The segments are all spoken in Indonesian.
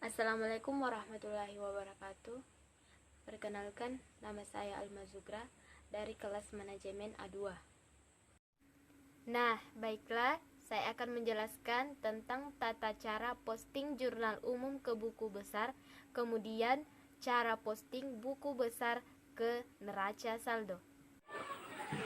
Assalamualaikum warahmatullahi wabarakatuh. Perkenalkan, nama saya Alma Zugra dari kelas manajemen A2. Nah, baiklah, saya akan menjelaskan tentang tata cara posting jurnal umum ke buku besar, kemudian cara posting buku besar ke neraca saldo.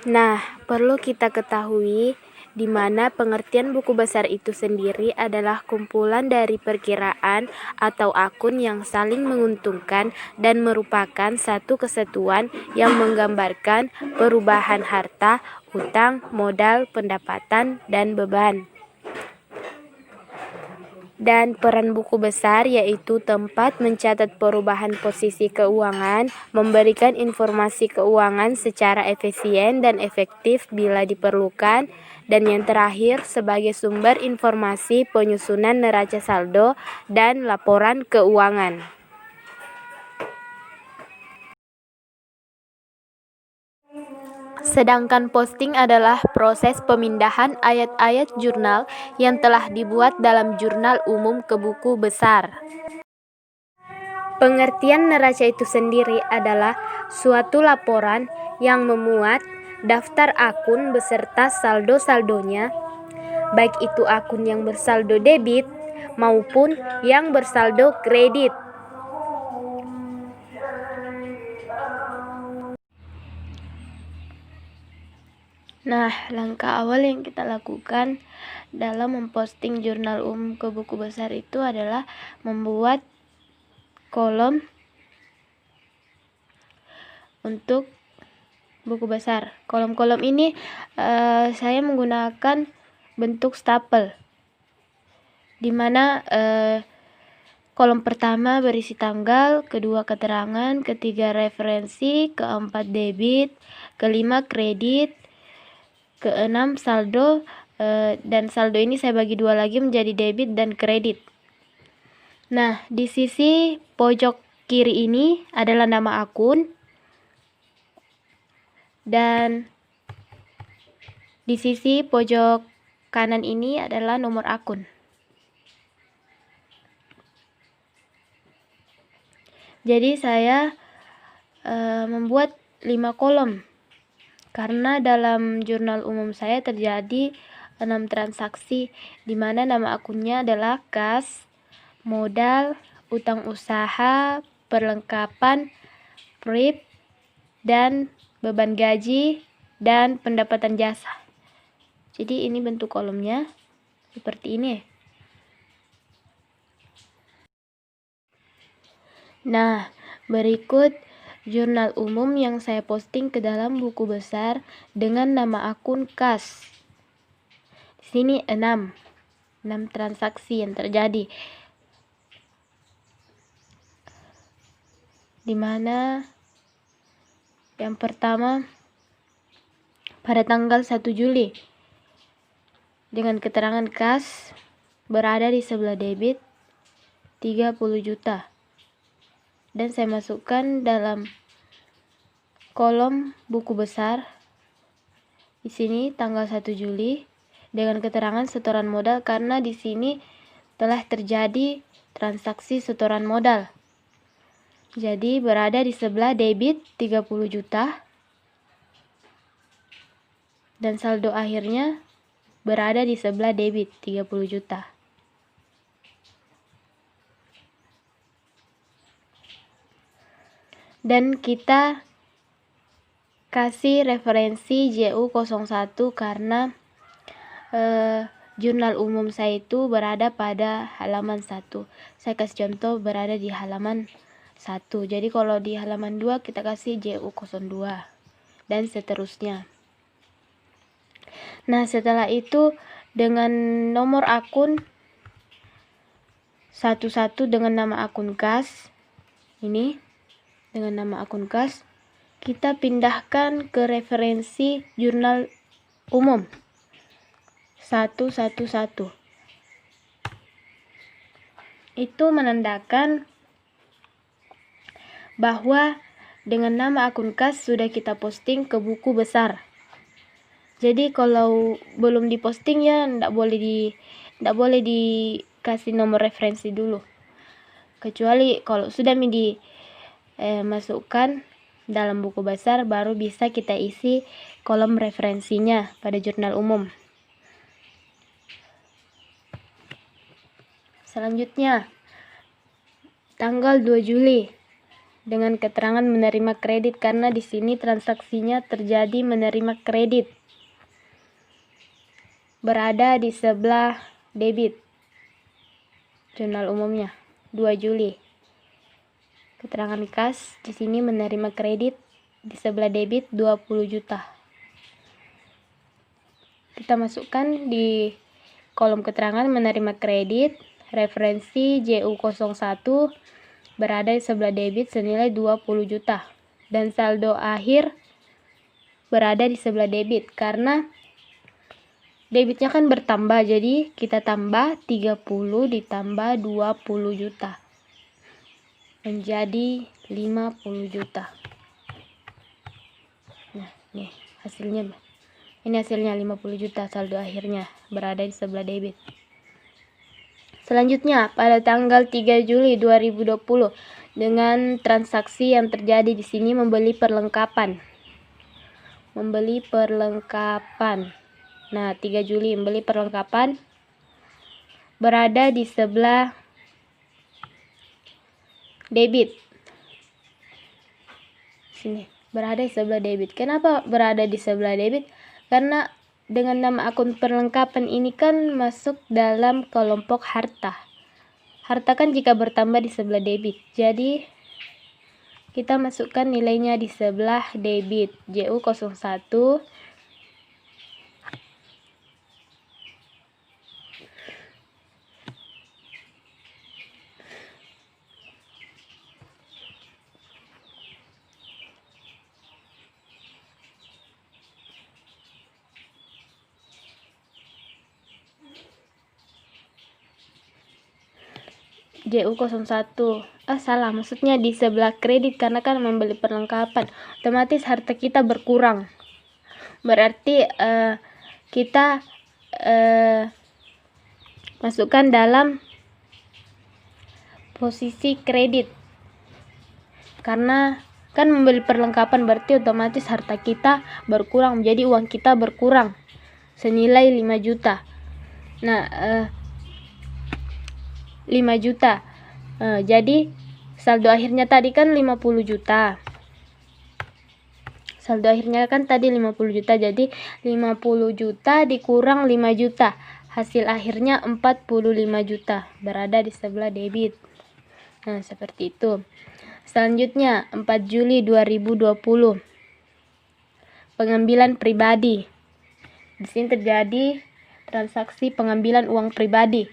Nah, perlu kita ketahui di mana pengertian buku besar itu sendiri adalah kumpulan dari perkiraan atau akun yang saling menguntungkan dan merupakan satu kesatuan yang menggambarkan perubahan harta, utang, modal, pendapatan, dan beban. Dan peran buku besar yaitu tempat mencatat perubahan posisi keuangan, memberikan informasi keuangan secara efisien dan efektif bila diperlukan, dan yang terakhir sebagai sumber informasi penyusunan neraca saldo dan laporan keuangan. Sedangkan posting adalah proses pemindahan ayat-ayat jurnal yang telah dibuat dalam jurnal umum ke buku besar. Pengertian neraca itu sendiri adalah suatu laporan yang memuat daftar akun beserta saldo-saldonya, baik itu akun yang bersaldo debit maupun yang bersaldo kredit. Nah, langkah awal yang kita lakukan dalam memposting jurnal umum ke buku besar itu adalah membuat kolom untuk buku besar. Kolom-kolom ini saya menggunakan bentuk stapel, di mana kolom pertama berisi tanggal, kedua keterangan, ketiga referensi, keempat debit, kelima kredit, keenam saldo, dan saldo ini saya bagi dua lagi menjadi debit dan kredit. Nah, di sisi pojok kiri ini adalah nama akun, dan di sisi pojok kanan ini adalah nomor akun. Jadi saya membuat 5 kolom karena dalam jurnal umum saya terjadi 6 transaksi, di mana nama akunnya adalah kas, modal, utang usaha, perlengkapan, prip, dan beban gaji, dan pendapatan jasa. Jadi ini bentuk kolomnya seperti ini. Nah, berikut jurnal umum yang saya posting ke dalam buku besar dengan nama akun kas. Di sini 6 transaksi yang terjadi, di mana yang pertama pada tanggal 1 Juli dengan keterangan kas berada di sebelah debit 30 juta. Dan saya masukkan dalam kolom buku besar. Di sini tanggal 1 Juli dengan keterangan setoran modal karena di sini telah terjadi transaksi setoran modal. Jadi berada di sebelah debit 30 juta dan saldo akhirnya berada di sebelah debit 30 juta. Dan kita kasih referensi JU01 karena jurnal umum saya itu berada pada halaman 1. Saya kasih contoh berada di halaman 1. Jadi kalau di halaman 2 kita kasih JU02 dan seterusnya. Nah, setelah itu dengan nomor akun 11 dengan nama akun kas ini, dengan nama akun kas, kita pindahkan ke referensi jurnal umum 111. Itu menandakan bahwa dengan nama akun kas sudah kita posting ke buku besar. Jadi kalau belum diposting ya tidak boleh dikasih nomor referensi dulu. Kecuali kalau sudah masukkan dalam buku besar, baru bisa kita isi kolom referensinya pada jurnal umum. Selanjutnya, tanggal 2 Juli dengan keterangan menerima kredit, karena di sini transaksinya terjadi menerima kredit. Berada di sebelah debit. Jurnal umumnya 2 Juli. Keterangan kas di sini menerima kredit, di sebelah debit 20 juta. Kita masukkan di kolom keterangan menerima kredit, referensi JU01 berada di sebelah debit senilai 20 juta. Dan saldo akhir berada di sebelah debit, karena debitnya kan bertambah, jadi kita tambah 30 ditambah 20 juta. Menjadi 50 juta. Nah, nih hasilnya. Ini hasilnya 50 juta, saldo akhirnya berada di sebelah debit. Selanjutnya, pada tanggal 3 Juli 2020 dengan transaksi yang terjadi di sini membeli perlengkapan. Nah, 3 Juli membeli perlengkapan berada di sebelah debit. Sini, berada di sebelah debit. Kenapa berada di sebelah debit? Karena dengan nama akun perlengkapan ini kan masuk dalam kelompok harta. Harta kan jika bertambah di sebelah debit. Jadi kita masukkan nilainya di sebelah debit. JU01 JU01. Salah, maksudnya di sebelah kredit, karena kan membeli perlengkapan, otomatis harta kita berkurang. Berarti kita masukkan dalam posisi kredit, karena kan membeli perlengkapan berarti otomatis harta kita berkurang, jadi uang kita berkurang senilai 5 juta. Nah, 5 juta. Jadi saldo akhirnya tadi kan 50 juta. Saldo akhirnya kan tadi 50 juta. Jadi 50 juta dikurang 5 juta. Hasil akhirnya 45 juta. Berada di sebelah debit. Nah, seperti itu. Selanjutnya, 4 Juli 2020. Pengambilan pribadi. Di sini terjadi transaksi pengambilan uang pribadi.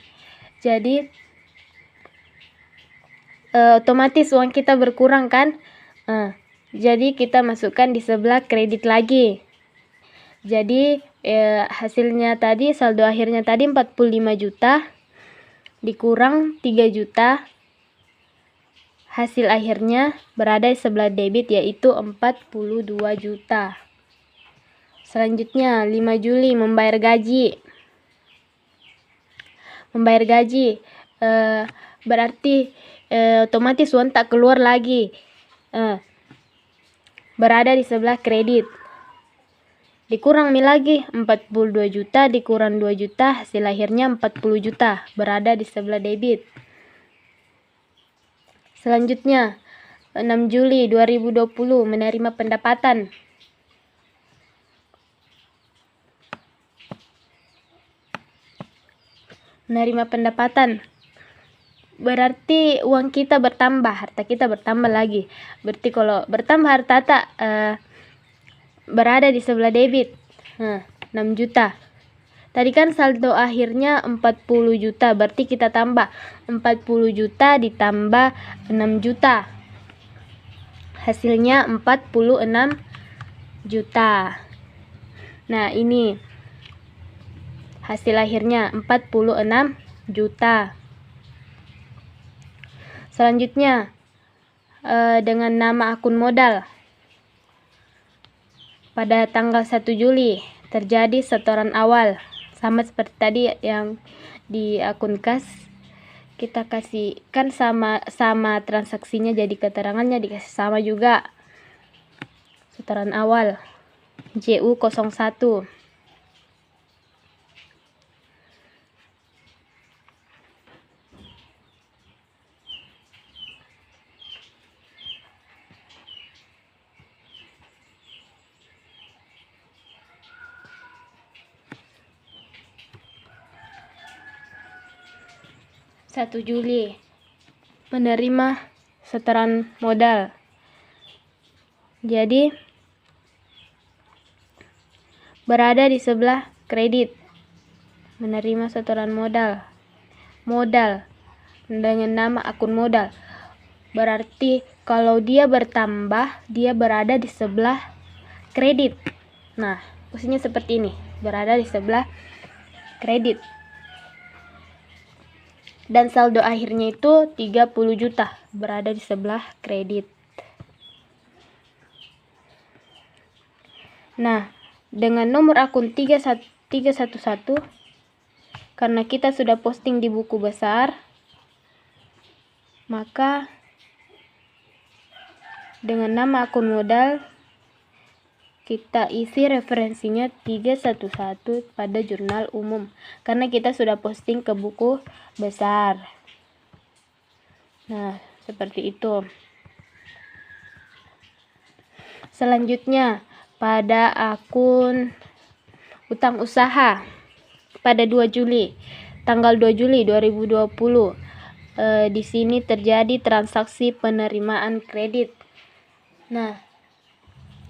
Jadi otomatis uang kita berkurang kan? Jadi kita masukkan di sebelah kredit lagi. Jadi hasilnya tadi, saldo akhirnya tadi 45 juta dikurang 3 juta. Hasil akhirnya berada di sebelah debit, yaitu 42 juta. Selanjutnya 5 Juli membayar gaji. Membayar gaji berarti otomatis uang tak keluar lagi. Berada di sebelah kredit. Dikurang lagi 42 juta dikurang 2 juta, hasil akhirnya 40 juta. Berada di sebelah debit. Selanjutnya 6 Juli 2020 menerima pendapatan. Menerima pendapatan berarti uang kita bertambah, harta kita bertambah lagi. Berarti kalau bertambah harta tak berada di sebelah debit. 6 juta. Tadi kan saldo akhirnya 40 juta, berarti kita tambah 40 juta ditambah 6 juta. Hasilnya 46 juta. Nah, ini hasil akhirnya 46 juta. Selanjutnya dengan nama akun modal. Pada tanggal 1 Juli terjadi setoran awal, sama seperti tadi yang di akun kas. kita kasih kan sama transaksinya, jadi keterangannya dikasih sama juga. Setoran awal JU01. Juli menerima setoran modal. Jadi berada di sebelah kredit, menerima setoran modal dengan nama akun modal. Berarti kalau dia bertambah, dia berada di sebelah kredit. Nah, posisinya seperti ini, berada di sebelah kredit. Dan saldo akhirnya itu 30 juta, berada di sebelah kredit. Nah, dengan nomor akun 311, karena kita sudah posting di buku besar, maka dengan nama akun modal kita isi referensinya 311 pada jurnal umum, karena kita sudah posting ke buku besar. Nah, seperti itu. Selanjutnya, pada akun utang usaha pada 2 Juli, tanggal 2 Juli 2020, di sini terjadi transaksi penerimaan kredit. Nah,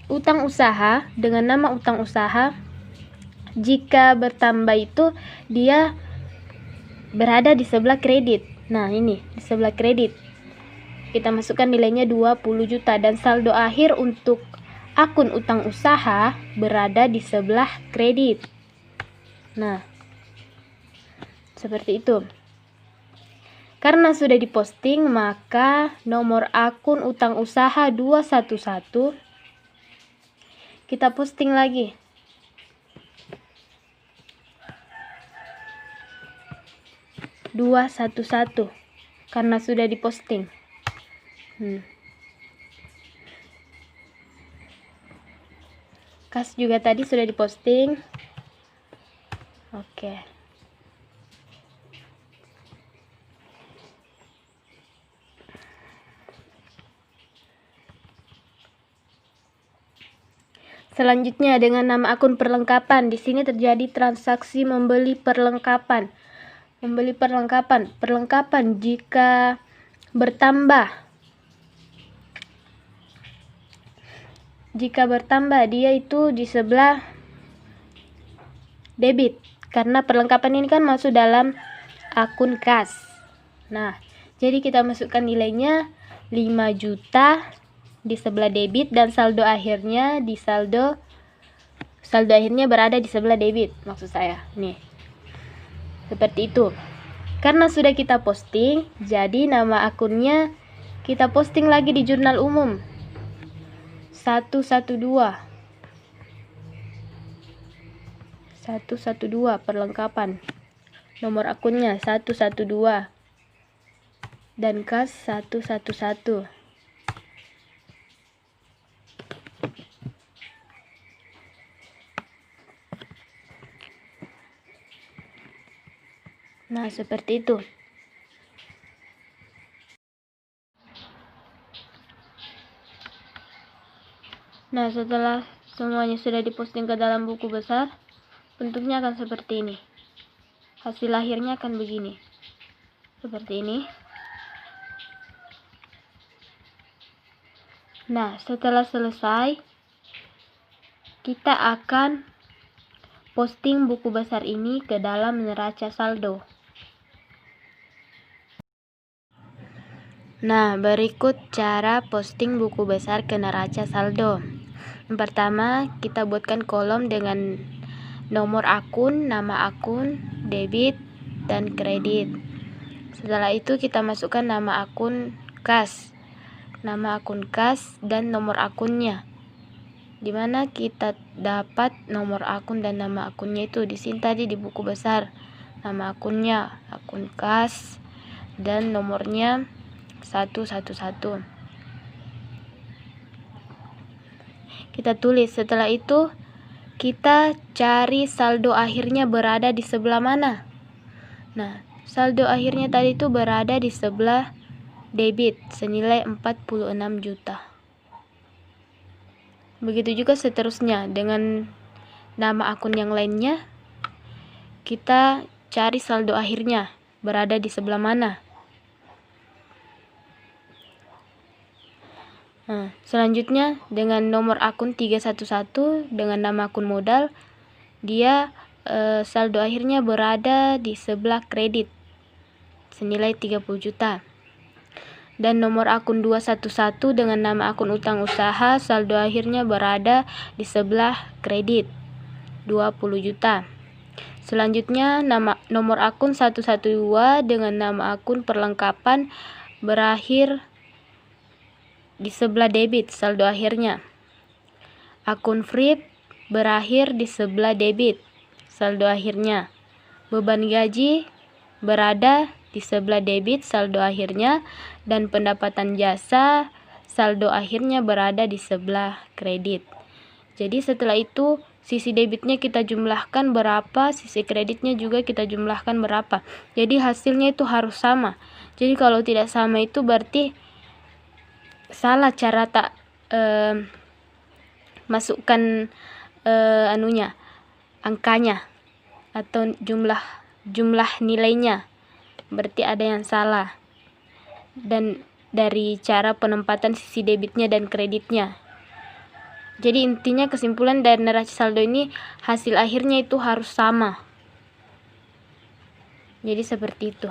utang usaha dengan nama utang usaha, jika bertambah itu dia berada di sebelah kredit. Nah, ini di sebelah kredit. Kita masukkan nilainya 20 juta dan saldo akhir untuk akun utang usaha berada di sebelah kredit. Nah, seperti itu. Karena sudah diposting, maka nomor akun utang usaha 211 kita posting lagi. Karena sudah diposting. Kas juga tadi sudah diposting. Oke. Selanjutnya dengan nama akun perlengkapan. Di sini terjadi transaksi membeli perlengkapan. Perlengkapan jika bertambah. Dia itu di sebelah debit. Karena perlengkapan ini kan masuk dalam akun kas. Nah, jadi kita masukkan nilainya 5 juta di sebelah debit dan saldo akhirnya berada di sebelah debit, maksud saya. Nih. Seperti itu. Karena sudah kita posting, jadi nama akunnya kita posting lagi di jurnal umum. 112 perlengkapan. Nomor akunnya 112 dan kas 111. Nah, seperti itu. Nah, setelah semuanya sudah diposting ke dalam buku besar, bentuknya akan seperti ini. Hasil akhirnya akan begini. Seperti ini. Nah, setelah selesai, kita akan posting buku besar ini ke dalam neraca saldo. Nah, berikut cara posting buku besar ke neraca saldo. Yang pertama, kita buatkan kolom dengan nomor akun, nama akun, debit, dan kredit. Setelah itu kita masukkan nama akun kas, dan nomor akunnya. Dimana kita dapat nomor akun dan nama akunnya itu di sini tadi di buku besar. Nama akunnya akun kas, dan nomornya 111. Kita tulis. Setelah itu kita cari saldo akhirnya berada di sebelah mana. Nah, saldo akhirnya tadi itu berada di sebelah debit senilai 46 juta. Begitu juga seterusnya dengan nama akun yang lainnya. Kita cari saldo akhirnya berada di sebelah mana. Nah, selanjutnya dengan nomor akun 311 dengan nama akun modal, dia saldo akhirnya berada di sebelah kredit senilai 30 juta. Dan nomor akun 211 dengan nama akun utang usaha, saldo akhirnya berada di sebelah kredit 20 juta. Selanjutnya nomor akun 112 dengan nama akun perlengkapan berakhir di sebelah debit, saldo akhirnya. Akun Free berakhir di sebelah debit, saldo akhirnya. Beban gaji berada di sebelah debit, saldo akhirnya. Dan pendapatan jasa, saldo akhirnya berada di sebelah kredit. Jadi setelah itu sisi debitnya kita jumlahkan berapa, sisi kreditnya juga kita jumlahkan berapa. Jadi hasilnya itu harus sama. Jadi kalau tidak sama itu berarti salah cara masukkan angkanya atau jumlah nilainya. Berarti ada yang salah. Dan dari cara penempatan sisi debitnya dan kreditnya. Jadi intinya kesimpulan dari neraca saldo ini hasil akhirnya itu harus sama. Jadi seperti itu.